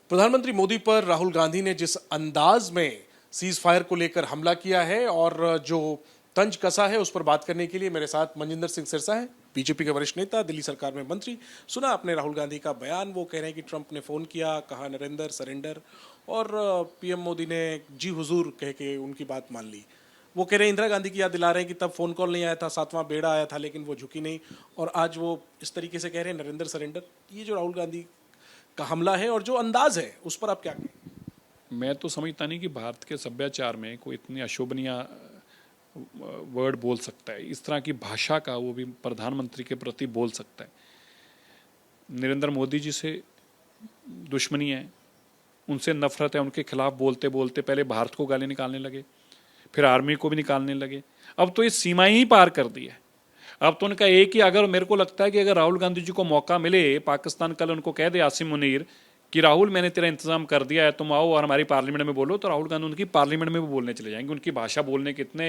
प्रधानमंत्री मोदी पर राहुल गांधी ने जिस अंदाज में सीज फायर को लेकर हमला किया है और जो तंज कसा है उस पर बात करने के लिए मेरे साथ मनजिंदर सिंह सिरसा है, बीजेपी के वरिष्ठ नेता, दिल्ली सरकार में मंत्री। सुना आपने राहुल गांधी का बयान, वो कह रहे हैं कि ट्रंप ने फोन किया, कहा नरेंद्र सरेंडर, और पीएम मोदी ने जी हुजूर कह के उनकी बात मान ली। वो कह रहे हैं इंदिरा गांधी की याद दिला रहे हैं कि तब फोन कॉल नहीं आया था, 7वां बेड़ा आया था लेकिन वो झुकी नहीं, और आज वो इस तरीके से कह रहे हैं नरेंद्र सरेंडर। ये जो राहुल गांधी का हमला है और जो अंदाज है उस पर आप क्या कहें? मैं तो समझता नहीं कि भारत के सभ्याचार में कोई इतनी अशोभनीय वर्ड बोल सकता है। इस तरह की भाषा का वो भी प्रधानमंत्री के प्रति बोल सकता है। नरेंद्र मोदी जी से दुश्मनी है, उनसे नफरत है, उनके खिलाफ बोलते बोलते पहले भारत को गाली निकालने लगे, फिर आर्मी को भी निकालने लगे। अब तो ये सीमाएं ही पार कर दी है। अब तो उनका एक ही, अगर मेरे को लगता है कि अगर राहुल गांधी जी को मौका मिले, पाकिस्तान कल उनको कह दे आसिम मुनीर कि राहुल मैंने तेरा इंतजाम कर दिया है, तुम आओ और हमारी पार्लियामेंट में बोलो, तो राहुल गांधी उनकी पार्लियामेंट में भी बोलने चले जाएंगे। उनकी भाषा बोलने के इतने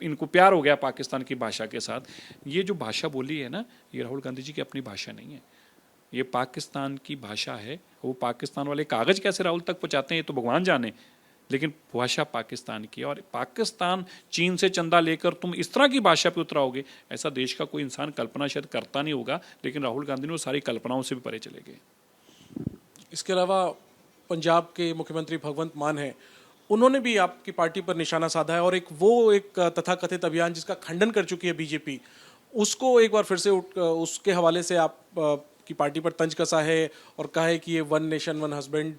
इनको प्यार हो गया पाकिस्तान की भाषा के साथ। ये जो भाषा बोली है ना, ये राहुल गांधी जी की अपनी भाषा नहीं है, ये पाकिस्तान की भाषा है। वो पाकिस्तान वाले कागज कैसे राहुल तक पहुँचाते हैं ये तो भगवान जाने, लेकिन भाषा पाकिस्तान की है। और पाकिस्तान चीन से चंदा लेकर तुम इस तरह की भाषा पे उतराओगे, ऐसा देश का कोई इंसान कल्पना शायद करता नहीं होगा। लेकिन राहुल गांधी ने वो सारी कल्पनाओं से भी परे चले गए। इसके अलावा पंजाब के मुख्यमंत्री भगवंत मान हैं, उन्होंने भी आपकी पार्टी पर निशाना साधा है और एक तथाकथित अभियान जिसका खंडन कर चुकी है बीजेपी, उसको एक बार फिर से उसके हवाले से आप की पार्टी पर तंज कसा है और कहा है कि ये वन नेशन वन हस्बैंड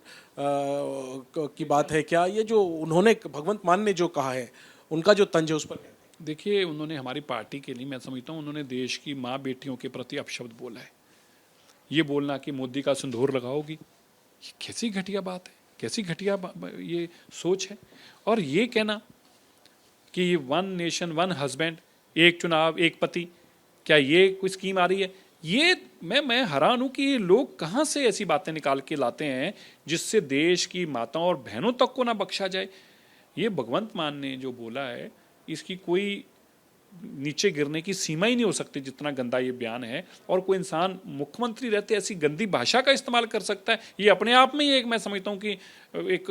की बात है। क्या ये जो उन्होंने भगवंत मान ने जो कहा है, उनका जो तंज है उस पर? देखिए, उन्होंने हमारी पार्टी के लिए, मैं समझता हूँ उन्होंने देश की माँ बेटियों के प्रति अपशब्द बोला है। ये बोलना कि मोदी का सिंदूर लगाओगी, ये कैसी घटिया बात है, कैसी घटिया ये सोच है। और ये कहना कि वन नेशन वन हस्बैंड, एक चुनाव एक पति, क्या ये कोई स्कीम आ रही है? ये मैं हैरान हूं कि ये लोग कहां से ऐसी बातें निकाल के लाते हैं जिससे देश की माताओं और बहनों तक को ना बख्शा जाए। ये भगवंत मान ने जो बोला है, इसकी कोई नीचे गिरने की सीमा ही नहीं हो सकती, जितना गंदा ये बयान है। और कोई इंसान मुख्यमंत्री रहते ऐसी गंदी भाषा का इस्तेमाल कर सकता है, ये अपने आप में ही एक, मैं समझता हूँ कि एक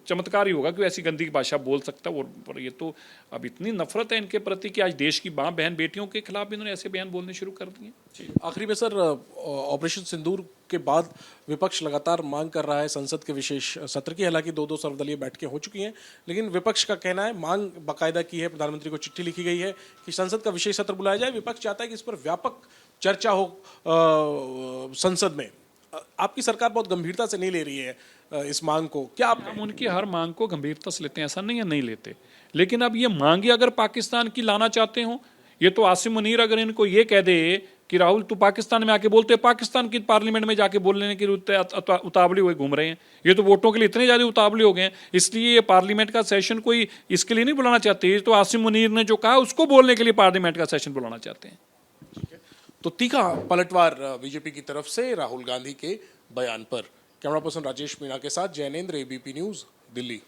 चमत्कार ही होगा कि ऐसी गंदी भाषा बोल सकता है। और ये तो अब इतनी नफरत है इनके प्रति कि आज देश की माँ बहन बेटियों के खिलाफ भी इन्होंने ऐसे बयान बोलने शुरू कर दिए। आखिरी में सर, ऑपरेशन सिंदूर के बाद विपक्ष लगातार मांग कर रहा है संसद के विशेष सत्र की। हालांकि दो सर्वदलीय बैठकें हो चुकी हैं, लेकिन विपक्ष का कहना है, मांग बाकायदा की है, प्रधानमंत्री को चिट्ठी लिखी गई है कि संसद का विशेष सत्र बुलाया जाए। विपक्ष चाहता है कि इस पर व्यापक चर्चा हो संसद में। आपकी सरकार बहुत गंभीरता से नहीं ले रही है इस मांग को, क्या आप? हम उनकी हर मांग को गंभीरता से लेते हैं, ऐसा नहीं है नहीं लेते, लेकिन अब ये मांगे अगर पाकिस्तान की लाना चाहते हो, ये तो आसिम मुनीर अगर इनको ये कह दे कि राहुल तू पाकिस्तान में आके बोलते, पाकिस्तान की पार्लियामेंट में जाके बोलने के उतावले हुए घूम रहे हैं। ये तो वोटों के लिए इतने ज्यादा उतावले हो गए हैं, इसलिए ये पार्लियामेंट का सेशन कोई इसके लिए नहीं बुलाना चाहते। ये तो आसिम मुनीर ने जो कहा उसको बोलने के लिए पार्लियामेंट का सेशन बुलाना चाहते हैं। तो तीखा पलटवार बीजेपी की तरफ से राहुल गांधी के बयान पर। कैमरा पर्सन राजेश मीणा के साथ जैनेंद्र, एबीपी न्यूज, दिल्ली।